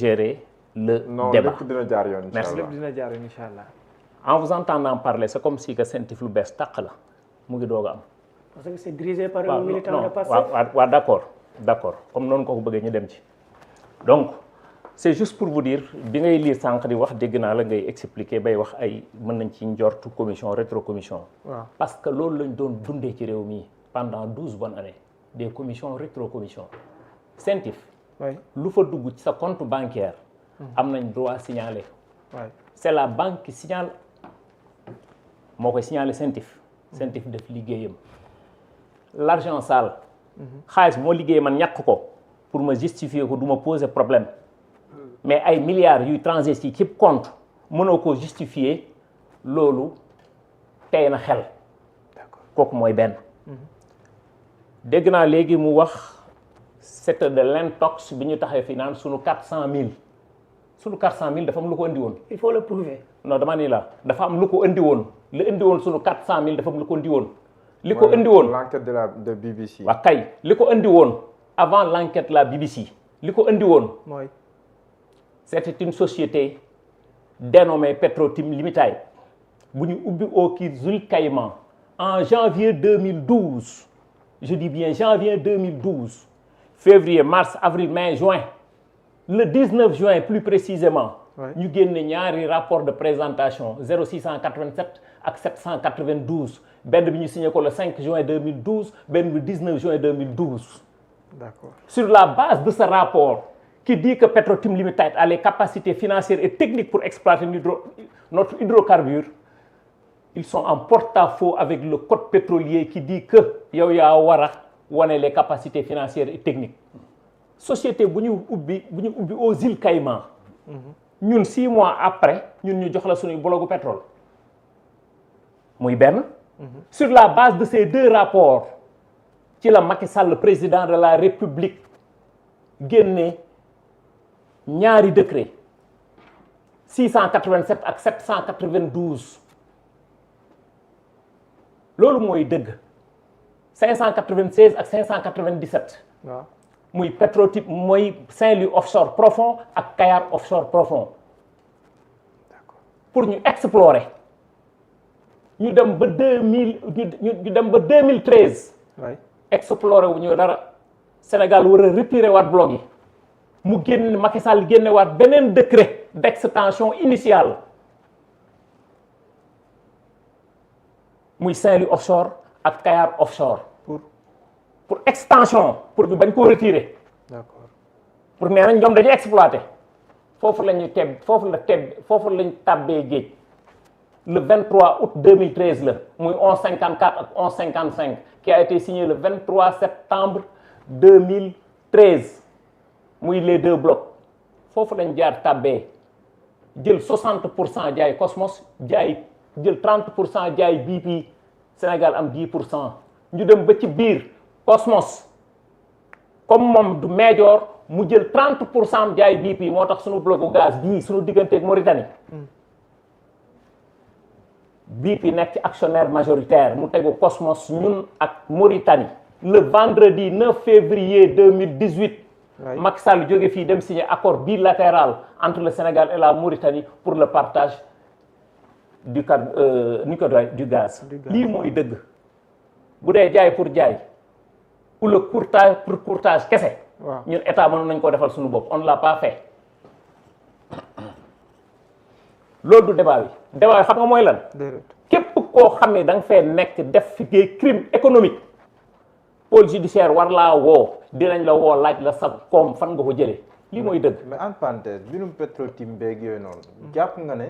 gérer le non, débat. Merci. En vous entendant parler, c'est comme si que Sentif lu bees tàq la mu ngi doog a am. parce que c'est dirigé par un militant de Pastef. waaw d'accord comme noonu ko bëggee ñu dem ci. donc c'est juste pour vous dire bi ngay lire sànq di wax dégg naa la ngay expliquer bay wax ay mën nañ ci njortu commission rétro commission. parce que loolu lañ doon dundee ci réew mi pendant 12 bonnes années des commissions rétro commission. Sentif. lu fa dugg ci sa compte bancaire. am nañ droit signaler. c'est la banque qui signale moo koy signaler Sentif. Sentif def liggéeyam. l'argent sale. xaalis moo liggéey man ñàkk ko pour ma justifier ko du ma poser problème. mais ay milliards yuy transiter ci compte mënoo ko justifier loolu tey na xel. kooku mooy benn. dégg naa léegi mu wax c'était de l'intox bi ñu taxee fi naan sunu 400000 sunu 400000 dafa am lu ko andi woon. il faut le prouver. non dama ni la dafa am lu ko andi woon lu andi woon sunu 400000 dafa am lu ko andi woon. li ko andi woon l'enquête de BBC. waaw kay li ko andi woon avant l'enquête la BBC li ko andi woon. mooy. c'était une société dénommée Petro-Tim Limited bu ñu ubbi au Zul Caïman en janvier 2012 je dis bien janvier 2012 février mars avril mai juin le 19 juin plus précisément ñu génne ñaari rapport de présentation 0687 ak 792 benn bi ñu signé ko le 5 juin 2012 benn bi 19 juin 2012. D'accord. Sur la base de ce rapport qui dit que Petro-Tim Limited a les capacités financières et techniques pour exploiter notre hydrocarbure, ils sont en porte-à-faux avec le code pétrolier qui dit que yow yaa war a wane les capacités financières et techniques. Société bu ñu ubbi aux îles Caïmans. ñun 6 mois après ñun ñu jox la suñuy blogu pétrole. muy benn. Sur la base de ces 2 rapports ci la Macky Sall le président de la République génne ñaari décret 687 ak 792 loolu mooy dëgg 596 ak 597. waaw muy Petro-Tim mooy Saint-Louis offshore profond ak Kayar offshore profond. d'accord pour ñu explorer ñu dem ba 2000 ñu dem ba 2013. waay explorer wu ñu dara Sénégal war a retirer waat bloc yi. mu génn Macky Sall génne waat beneen décret d'extension initiale muy Saint-Louis offshore ak Kayar offshore pour extension pour ñu bañ koo retirer. d'accord pour nee nañ ñoom dañuy exploiter foofu la ñu foofu lañ tàbbee géej le 23 août 2013 la muy 1154 ak 1155 qui a été signé le 23 septembre 2013. muy les 2 blocs foofu lañ jaar tàbbee jël 60% jaay Cosmos jël 30% jaay BP Sénégal am 10% ñu dem ba ci biir Cosmos comme moom du Major mu jël 30% jaay BP moo tax suñu blocu gaz bii suñu digganteeg Mauritanie BP nekk ci actionnaire majoritaire mu tegu Cosmos ñun ak Mauritanie le vendredi 9 février 2018. Macky Sall jóge fii dem signer accord bilatéral entre le Sénégal et la Mauritanie pour le partage du gaz. lii mooy dëgg bu dee jaay pour jaay ou le courtage pour courtage kese. ñun état mënoon nañ ko defal suñu bopp on ne l'a pas fait. loolu du débat bi débat bi xam nga mooy lan. képp koo xam ne da nga fee nekk def fi crime économique. pôle judiciaire war laa woo dinañ la woo laaj la sa koom fan nga ko jëlee lii mooy dëgg. mais en parenthèse mbirum Petro-Tim beeg yooyu noonu. jàpp nga ne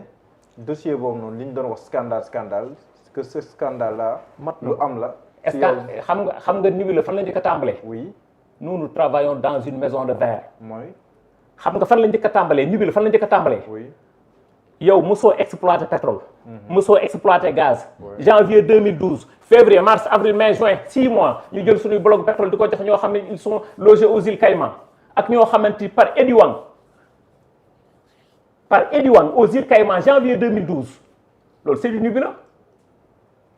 dossier boobu noonu li ñu doon wax scandale que ce scandale là. lu am la. est-ce que xam nga niveau la fan la njëkk a tàmbalee. oui nous travaillons dans une maison de verre. mooy. xam nga fan la njëkk a tàmbalee niveau la fan la njëkk a tàmbalee. oui yow mosoo exploiter pétrole. mosoo exploiter gaz. janvier 2012 février mars avril mai juin 6 mois ñu jël suñuy bloc pétrole di ko jox ñoo xam ne ils sont logés aux îles Caïmans ak ñoo xamante par Ediwang aux îles Caïmans janvier 2012 loolu c'est du nibi la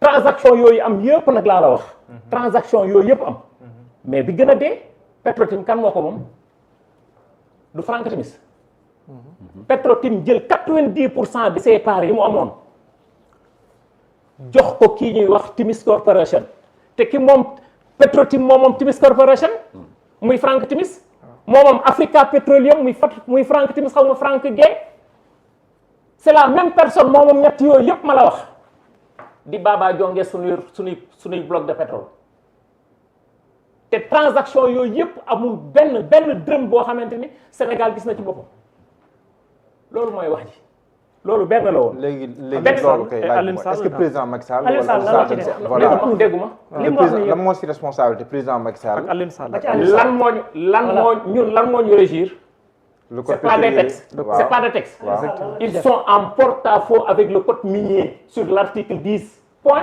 transaction yooyu am yëpp nag laa la wax. transaction yooyu yëpp am. mais bi gën a dee Petro-Tim kan moo ko moom du Frank Timis Petro-Tim jël 90% de ses parts yi mu amoon jox ko kii ñuy wax Timis Corporation te ki moom Petro-Tim moom Timis Corporation muy Frank Timis moom Africa Petroleum muy Frank Timis xaw ma Frank Gueye c'est la même personne moom ñett yooyu yëpp ma la wax di Baba Jonge suñuy bloc de pétrole te transaction yooyu yëpp amul benn dërëm boo xamante ni Sénégal gis na ci boppam loolu mooy wax ji loolu benn la woon. léegi loolu kay laaj est-ce que président Macky Sall voilà dégguma li mu wax nii lan moo ci responsabilité président Macky Sall ak Alioune Sall lan moo ñu régir. C'est pas des textes. C'est pas des textes. Ils sont en porte-à-faux avec le code minier sur l'article 10. Point.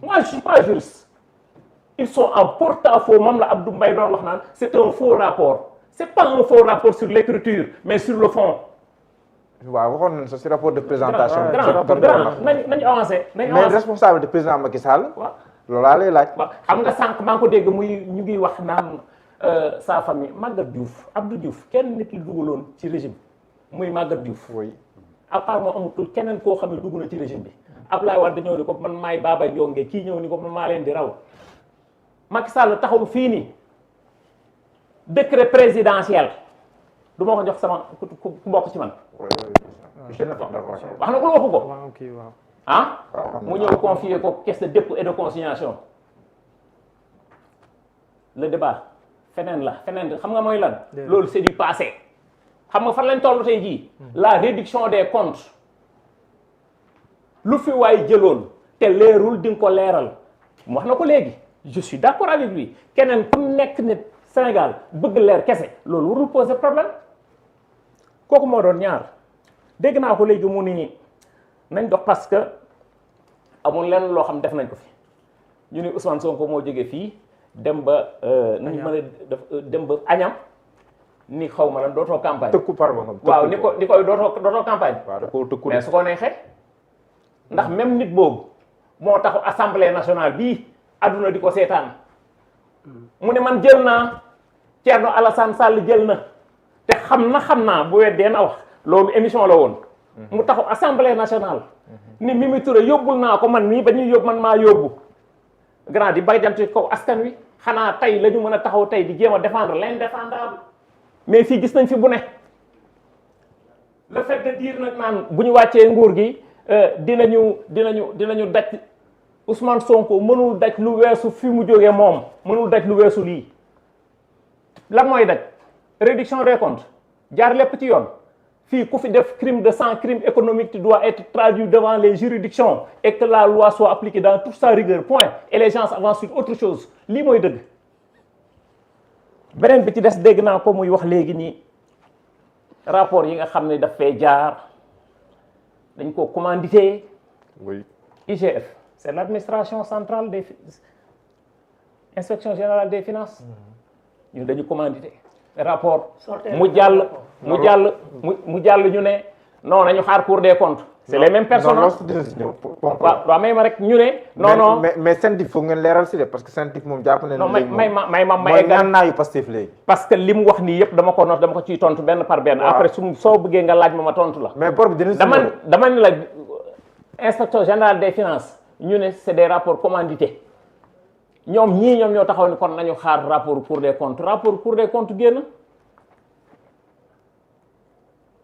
Moi, je suis pas juriste. Ils sont en porte-à-faux. Même la Abdou Mbaye doon wax naan c'est un faux rapport. C'est pas un faux rapport sur l'écriture, mais sur le fond. waaw waxoon nañu sax ci rapport de présentation. nañu avancé. mais responsabilité président Macky Sall. waaw loolu laa lay laaj. waaw xam nga sànq maa ngi ko dégg muy ñu ngi wax naan. sa famille Maguette Diouf Abdou Diouf kenn nit li dugaloon ci régime muy Maguette Diouf. oui à part moo amatul keneen koo xam ne dugg na ci régime bi Abdoulaye Wade ñëw ni ko man maay Baba Jonge kii ñëw ni ko man maa leen di raw Macky Sall taxaw fii nii décret présidentiel du ma ko jox sama ku bokk ci man. wax na ko waxu ko. ah mu ñëw confier ko caisse de dépôt et de consignation le débat. feneen xam nga mooy lan loolu c'est du passé xam nga fan lañ toll tey jii la réduction des comptes lu fi waay jëloon te leerul di nga ko leeral wax na ko léegi je suis d'accord avec lui keneen ku nekk nit Sénégal bëgg leer kese loolu warul poser problème kooku moo doon ñaar dégg naa ko léegi mu ni nañ dox parce que amul lenn loo xam def nañ ko fi ñu ni Ousmane Sonko moo jógee fii dem ba nañu mën a def dem ba añam ni xaw ma lan dootoo campagne. tëkku pardon. waaw ni koy dootoo campagne. waaw da koo tëkku mais su ko neexee ndax même nit boobu moo taxu assemblée nationale bii adduna di ko seetaan mu ne man jël naa Thierno Alassane Sall jël na te xam naa bu weddee na wax loolu émission la woon. mu taxu assemblée nationale. ni Mimi Touré yóbbul naa ko man nii ba ñuy yóbbu man maa yóbbu. grand di bay jant kaw askan wi xanaa tey la ñu mën a taxaw tey di jéem a défendre l'indéfendable mais fii gis nañ fi bu ne le fait de dire nag naan bu ñu wàccee nguur gi dinañu daj Ousmane Sonko mënul daj lu weesu fi mu jógee moom mënul daj lu weesu lii lan mooy daj réduction des comptes jaar lépp ci yoon fii ku fi def crime de sang crime économique tu dois être traduit devant les juridictions et que la loi soit appliquée dans toute sa rigueur point et les gens avancent sur autre chose lii mooy dëgg beneen bi ci des dégg naa ko muy wax léegi nii rapport yi nga xam ne daf fee jaar dañ ko commandité. oui IGF c'est l'administration centrale des inspection générale des finances ñu dañu commandité rapport mu jàll ñu ne non nañu xaar Cour des comptes c'est les mêmes personnes waaw may ma rek ñu ne non mais CENTIF foog ngeen leeral si de parce que CENTIF moom jàpp na non may eggal naayu Pastef léegi parce que li mu wax nii yëpp dama ko note dama ko ciy tontu benn par benn après soo bëggee nga laaj ma tontu la mais bor bi dina dama ni la inspecteur général des finances ñu ne c'est des rapports commandités ñoom ñoo taxaw ni kon nañu xaar rapport Cour des comptes génn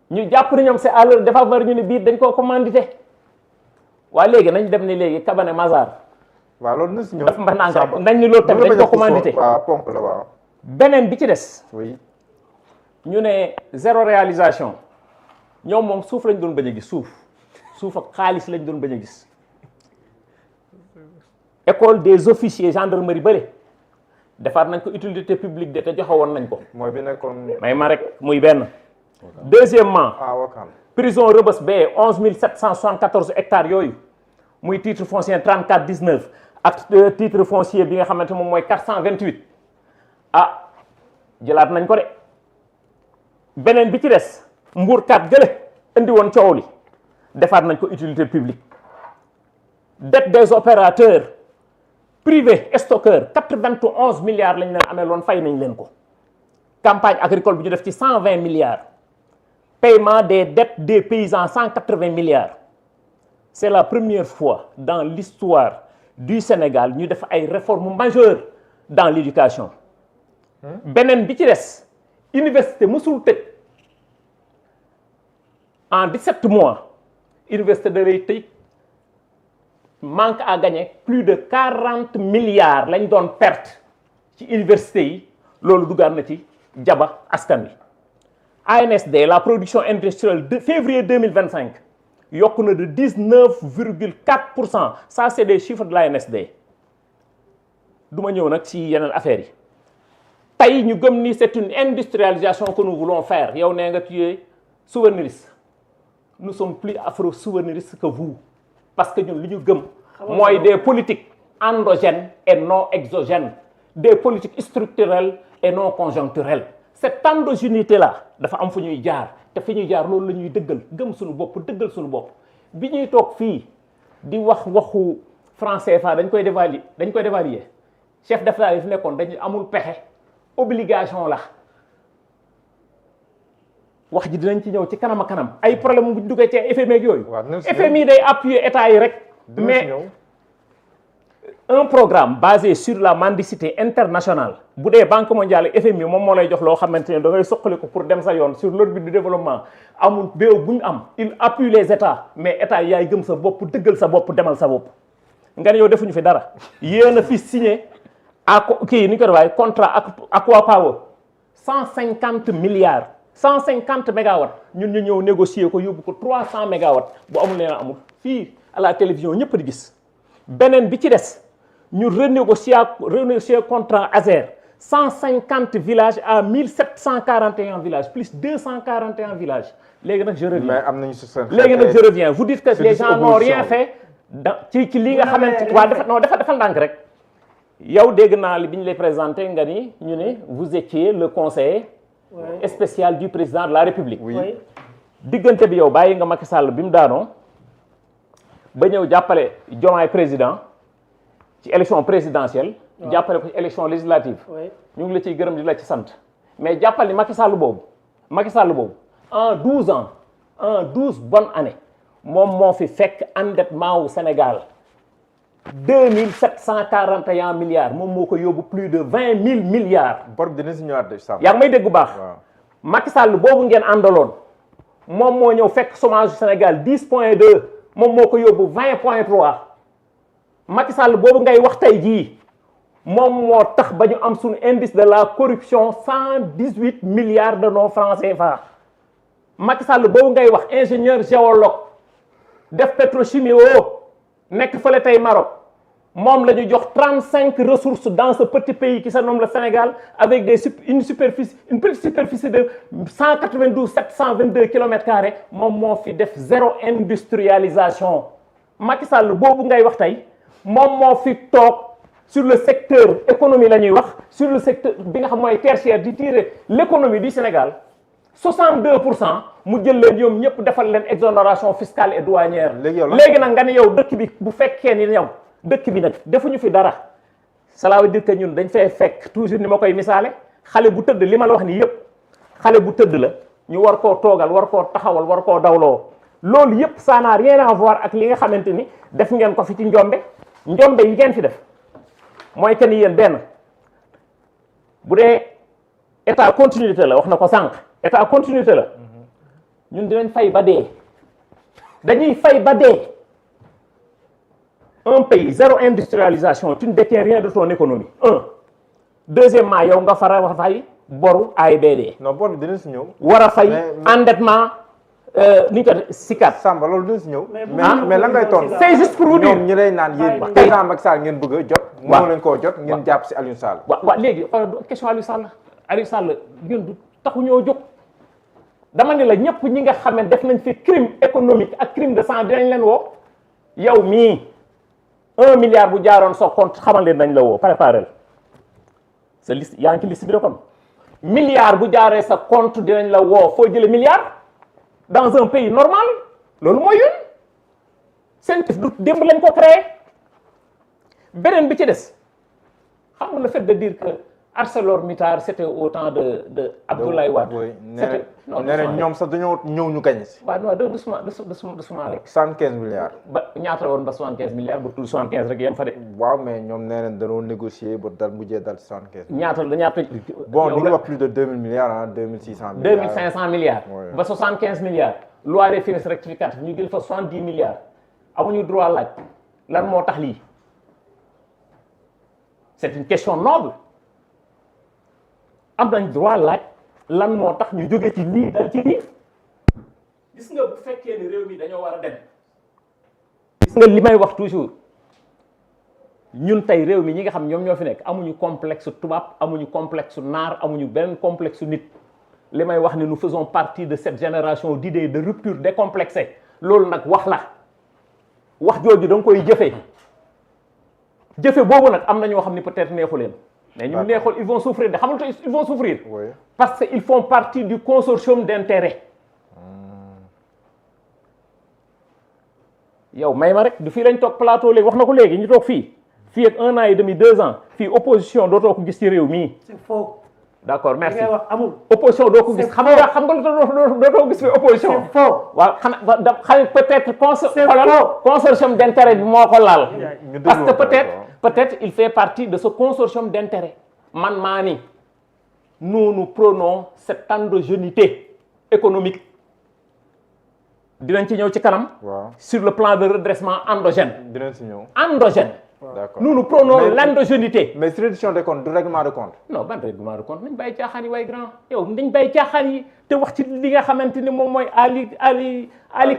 ñu jàpp ni ñoom c'est à leur défaveur ñu ne biir dañ koo commandité waa léegi nañ dem ni léegi Cabané Mazar waaw loolu na si ñëw dafa mba nanga nañ ni loolu tamit dañ ko commandité waaw ponk la waaw beneen bi ci des oui ñu ne zéro réalisation ñoom moom suuf lañ doon bañ a gis suuf ak xaalis lañ doon bañ a gis école des officiers gendarmerie bële defaat nañ ko utilité publique de te joxe woon nañ ko mooy bi nekkoon may ma rek muy benn deuxièmement prison Rebeuss bee 11 774 hectares yooyu muy titre foncier 34 19 ak titre foncier bi nga xamante moom mooy 428 jëlaat nañ ko de beneen bi ci des mbuurkat gële indi woon coow li defaat nañ ko utilité publique dette des opérateurs privés stockeurs 91 milliards lañ leen amee loon fay nañ leen ko campagne agricole bi ñu def ci 120 milliards paiement des dettes des paysans 180 milliards c'est la première fois dans l'histoire du Sénégal ñu def ay réformes majeures dans l'éducation beneen bi ci des université mësul tëj en 17 mois université da lay tëj manque à gagner plus de 40 milliards lañ doon perte ci université yi loolu dugaan na ci jaba askan wi ANSD la production industrielle de février 2025 yokk na de 19,4%. Ça c'est des chiffres de l'ANSD du ma ñëw nag ci yeneen affaires yi tey ñu gëm ni c'est une industrialisation que nous voulons faire yow nee nga tu es souverainiste nous sommes plus afro-souverainistes que vous parce que ñun li ñu gëm mooy des politiques endogènes et non exogènes des politiques structurelles et non conjoncturelles cette endogénéité là dafa am fu ñuy jaar te fi ñuy jaar loolu la ñuy dëggal gëm suñu bopp dëggal suñu bopp bi ñuy toog fii di waxu franc CFA dañ koy dévaluer chef d'État yi fi nekkoon dañu amul pexe obligation la wax ji dinañ ci ñëw ci kanam a kanam ay problème bu ñu duggee ci FMI ak yooyu FMI day appuyer état yi rek mais un programme basé sur la mendicité internationale bu dee banque mondiale ak FMI moom moo lay jox loo xamante ne da ngay soqali ko pour dem sa yoon sur l'orbite du développement amul béew bu ñu am il appuie les états mais état yi yaay gëm sa bopp dëggal sa bopp demal sa bopp nga ne yow defuñu fi dara yéen a fi signé kii ni ñu ko defee contrat Aqua Power 150 milliards 150 mégawatts ñun ñu ñëw négocier ko yóbbu ko 300 mégawatts bu amul leen amul fii à la télévision ñëpp di gis beneen bi ci des ñu renégocier contrat ASER 150 villages à 1741 villages plus 241 villages léegi nag je reviens mais am nañu léegi nag je reviens vous dites que les gens n'ont rien fait ci li nga xamante waa dafa ndànk rek yow dégg naa li bi ñu lay présenté nga ni ñu ne vous étiez le conseiller spécial du président de la République diggante bi yow bàyyi nga Macky Sall bi mu daanoo ba ñëw jàppale Diomaye président ci élection présidentielle jàppale ko ci élection législative ñu ngi la ciy gërëm di la ci sant mais jàppal ni Macky Sall boobu en 12 ans en 12 bonnes années moom moo fi fekk endettement wu Sénégal 2741 milliards moom moo ko yóbbu plus de 20 000 milliards. bor bi dina si ñëwaat de Samba. yaa ngi may dégg bu baax. Macky Sall boobu ngeen àndaloon moom moo ñëw fekk chômage Sénégal 10,2 moom moo ko yóbbu 20,3 Macky Sall boobu ngay wax tey jii moom moo tax ba ñu am suñu indice de la corruption 118 milliards de nos francs CFA. Macky Sall boobu ngay wax ingénieur géologue def pétrochimie nekk fële tey Maroc moom la ñu jox 35 ressources dans ce petit pays qui se nomme le Sénégal avec une petite superficie de 192 722 kilomètres carrés moom moo fi def zéro industrialisation. Macky Sall boobu ngay wax tey moom moo fi toog sur le secteur économie la ñuy wax sur le secteur bi nga xam mooy tertiaire di tirer l'économie du Sénégal 62% mu jël leen ñoom ñëpp defal leen exonération fiscale et douanière. léegi nag nga ne yow dëkk bi bu fekkee ni yow dëkk bi nag defuñu fi dara cela veut dire que ñun dañ fay fekk toujours ni ma koy misaale xale bu tëdd li ma la wax nii yëpp xale bu tëdd la ñu war koo toogal war koo taxawal war koo dawloo loolu yëpp ça n'a rien à voir ak li nga xamante ni def ngeen ko fi ci njombe yi ngeen fi def mooy que ni yéen benn bu dee état continuité la wax na ko sànq. état continuité la ñun dinañ fay ba dee dañuy fay ba dee un pays zéro industrialisation tu ne détiens rien de ton économie deuxièmement yow nga war a fay boru AIBD. non bor bi dina si ñëw. war a fay endettement ni ñu ko SICAD. Samba loolu dina si ñëw. mais lan ngay tontu. c'est juste pour vous dire ñoom ñi lay naan yéen président Macky Sall ngeen bëgg a jot. mënoo leen koo jot ngeen jàpp si Aliou Sall. waaw léegi question Aliou Sall ñun du taxu ñoo jóg. dama ne la ñëpp ñi nga xam ne def nañ fi crime économique ak crime de sang dinañ leen woo yow mii 1 milliard bu jaaroon sa compte xamal leen nañ la woo préparel sa liste yaa ngi ci liste bi de kon milliard bu jaaree sa compte dinañ la woo foo jële milliard dans un pays normal loolu mooy yoon seen du démb lañ ko créé beneen bi ci des xam nga le fait de dire que ArcelorMittal c'était au temps de Abdoulaye Wade. oui c'était non nee na ñoom sax dañoo ñëw ñu gañ si. waaw non doucement rek. 75 milliards. ba ñaata la woon ba 75 milliards ba tout 75 rek yem fa de. waaw mais ñoom nee nañ dañoo négocier ba dal mujjee dal 75. ñaata. bon ñu ngi wax plus de 2000 milliards ah 2600 milliards. 2500 milliards. Oui. ba 75 milliards. loi des finances rectificative ñu jël fa 70 milliards. amuñu droit laaj lan moo tax lii c'est une question noble am nañ droit laaj lan moo tax ñu jóge ci lii dal ci lii. gis nga bu fekkee ni réew mi dañoo war a dem. gis nga li may wax toujours ñun tey réew mi ñi nga xam ñoom ñoo fi nekk amuñu complexe tubaab amuñu complexe naar amuñu benn complexe nit li may wax ni nous faisons partie de cette génération d'idées de rupture décomplexée loolu nag wax la wax jooju da nga koy jëfe boobu nag am na ñoo xam ni peut-être neexu leen mais ñu neexul ils vont souffrir de xamul ils vont souffrir oui. parce que ils font partie du consortium d'intérêt yow may ma rek du fii lañ toog plateau léegi wax na ko léegi ñu toog fii ak 1 an et demi 2 ans fii opposition dootoo ko gis ci réew mii. c'est faux. d'accord merci li ngay wax amul. opposition doo ko gis xam nga dootoo gis fi opposition. c'est faux. waaw xanaa peut-être consortium d'intérêt bi moo ko laal. parce que peut-être il fait partie de ce consortium d'intérêt. man maa ni nous prenons cette endogénéité économique dinañ ci ñëw ci kanam. waaw sur le plan de redressement endogène. dinañ si ñëw. endogène. d'accord nous prenons l'endogénéité. mais réduction des comptes du règlement de compte. non ban règlement de compte nañ bàyyi caaxaan yi waaye grand yow nañ bàyyi caaxaan yi te wax ci li nga xamante ni moom mooy ali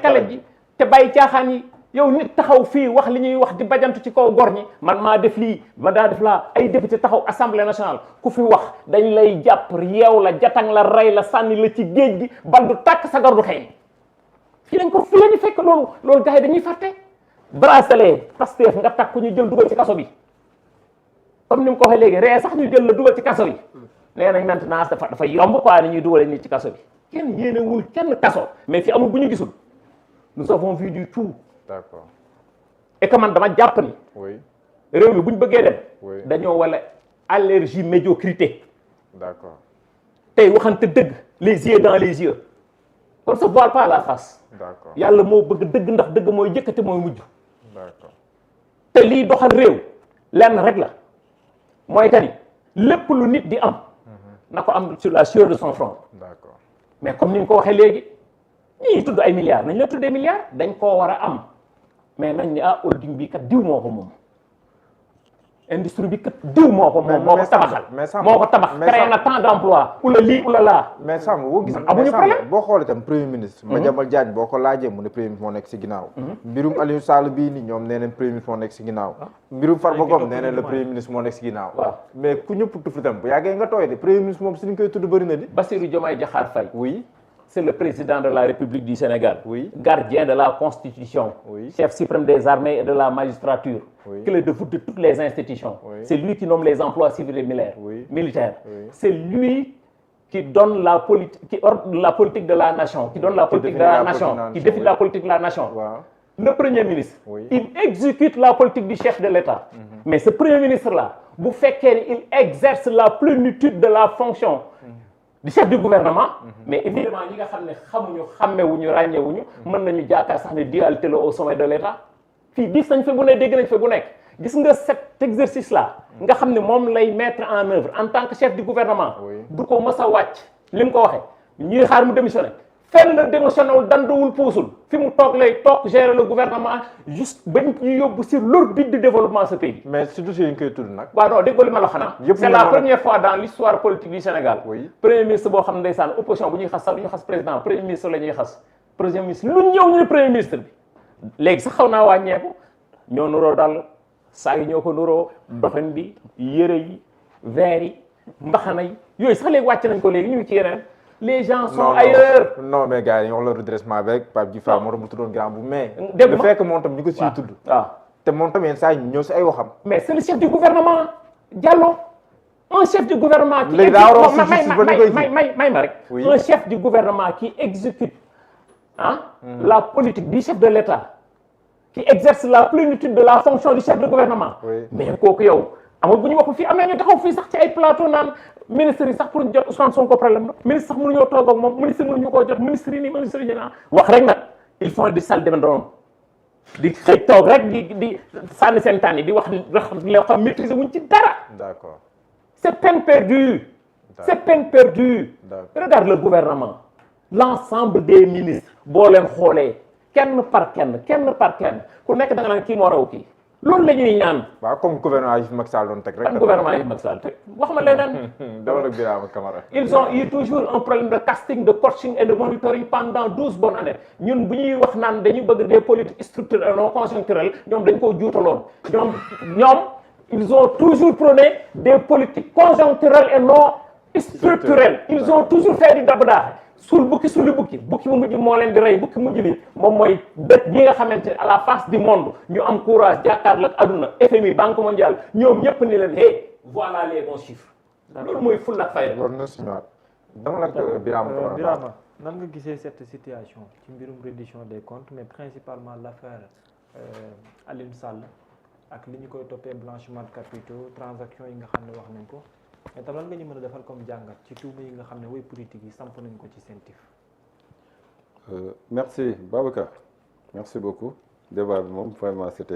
kale ji te bàyyi caaxaan yi yow nit taxaw fii wax li ñuy wax di bajantu ci kaw gor ñi man maa def lii ma daa def laa ay député taxaw assemblée nationale ku fi wax dañ lay jàpp yeew la jatang la rey la sànni la ci géej gi bal du tàkk sa gar du xëy fii lañ ko fii la ñu fekk loolu gars yi dañuy fàtte bracelet Pastef nga takk ñu jël dugal ci kaso bi comme ni mu ko waxee léegi ree sax ñu jël la dugal ci kaso bi nee nañ maintenant dafa yomb quoi ni ñuy dugalee nit ci kaso bi kenn yéenewul kenn kaso mais fi amul bu ñu gisul nous avons vu du tout. d'accord. et que man dama jàpp ni. oui. réew mi bu ñu bëggee dem. oui dañoo wala allergie médiocrité. d'accord. tey waxante dëgg les yeux dans les yeux on se voile pas la face. d'accord. yàlla moo bëgg dëgg ndax dëgg mooy jëkkate mooy mujj. d'accord. te lii doxal réew lenn rek la mooy que ni lépp lu nit di am. na ko am sur la sueur de son front. d'accord. mais comme ni nga ko waxee léegi ñii tudd ay milliards nañ la tuddee milliards dañ koo war a am mais nañ ni holding bi kat diw moo ko moom industrie bi kat diw moo ko moom moo ko tabaxal moo ko tabax créé na tant d'emploi ula lii ula laa mais Samb boo gis amuñu problème boo xoolee itam premier ministre Madiambal Diagne boo ko laajee mu ne premier ministre moo nekk si ginnaaw mbirum Aliou Sall bii ni ñoom nee nañ premier ministre moo nekk si ginnaaw mbirum Farba Ngom nee nañ le premier ministre moo nekk si ginnaaw mais ku ñëpp tufli tam bu yàggee nga tooy de premier ministre moom si ñu koy tudd bëri na di Bassirou Diomaye Diakhar Faye oui c'est le président de la République du Sénégal, oui. Gardien de la Constitution, oui. Chef suprême des armées et de la magistrature, oui. Clé de voûte de toutes les institutions. Oui. C'est lui qui nomme les emplois civils et militaires. Oui. C'est lui qui donne la politique de la nation, qui donne la politique de la nation, qui définit la politique de la nation. Wow. Le Premier ministre, oui. il exécute la politique du chef de l'État. Mais ce Premier ministre-là, vous faites qu'il exerce la plénitude de la fonction du chef du gouvernement, mais évidemment ñi nga xam ne xamuñu xàmmewuñu ràññewuñu mën nañu jaakaar sax ne dualité la au sommet de l'État fii gis nañ fa bu ne dégg nañ fa bu nekk gis nga cet exercice là nga xam ne moom lay mettre en œuvre en tant que chef du gouvernement du ko mës a wàcc li mu ko waxee ñuy xaar mu démissionné fenn la démissionné wul danduwul puusul fi mu toog lay toog gérer le gouvernement juste bañ ñu yóbbu sur l'orbite du développement de ce pays. mais surtout si ñu koy tudd nag. waaw non déggoo li ma la xanaa. c'est la première fois dans l'histoire politique du Sénégal. oui premier ministre boo xam ne ndeysaan opposition bu ñuy xas sax du ñu xas président premier ministre la ñuy xas premier ministre lu ñëw ñu ne premier ministre bi léegi sax xaw naa wàññeeku ñoo nuroo daal saa yi ñoo ko nuroo doxin bi yëre yi verre yi mbaxana yi yooyu sax léegi wàcc nañ ko léegi ñu ngi ci yeneen. Les gens sont ailleurs. Non mais gars yi ñu wax la redressement avec Pape Diouf moo tax mu tuddoon grand bu mais. le fait que moom tam ñu ko siy tudd. waaw te moom tam yenn saa yi ñu ñëw si ay waxam. mais c'est le chef du gouvernement Diallo un chef du gouvernement. qui léegi daa waroon may ma rek. un chef du gouvernement qui exécute la politique du chef de l'État qui exerce la plénitude de la fonction du chef de gouvernement. mais kooku yow amul bu ñu waxul fii am na ñu taxaw fii sax ci ay plateau naan ministre yi sax pour jot Ousmane Sonko problème la ministre sax mënuñoo toog ak moom ministre mënuñu koo jot ministre yi nii ministre yi naa wax rek nag ils font du sale démendron di xëy toog rek di sànni seen tànn yi di wax loo xam maîtriser wuñ ci dara. D'accord. C'est peine perdue. C'est peine perdue. Regarde le gouvernement. L'ensemble des ministres boo leen xoolee kenn par kenn ku nekk da nga naan kii moo raw kii loolu la ñuy ñaan. waaw comme gouvernement yi fi Macky Sall doon teg rek. comme gouvernement yi fi Macky Sall teg wax ma leneen. dama ak Birama Camara. Ils ont eu toujours un problème de casting, de coaching et de monitoring pendant 12 bonnes années ñun bu ñuy wax naan dañu bëgg des politiques structurelles non conjoncturelles ñoom dañ koo juutaloon ñoom ils ont toujours prôné des politiques conjoncturelles et non structurelles. Ils ont toujours fait du dabda. suul bukki suuli bukki bu mujj moo leen di rey bukki mujj bi moom mooy dëkk yi nga xamante ne à la face du monde ñu am courage jàkkaarloo ak aduna FMI Banque mondiale ñoom ñëpp ni leen hey voilà les bons chiffres. loolu mooy ful ak fayda. loolu na suñu waat dama la Birama Birama nan nga gisee cette situation ci mbirum reddition des comptes mais principalement l'affaire Aliou Sall ak li ñu koy toppee blanchiment de capitaux transaction yi nga xam ne wax nañ ko. mais tam lan nga ñu mën a defal comme jàngat ci tuuma yi nga xam ne way politique yi samp nañ ko ci seen tif. Merci Babacar merci beaucoup débat bi moom vraiment c'était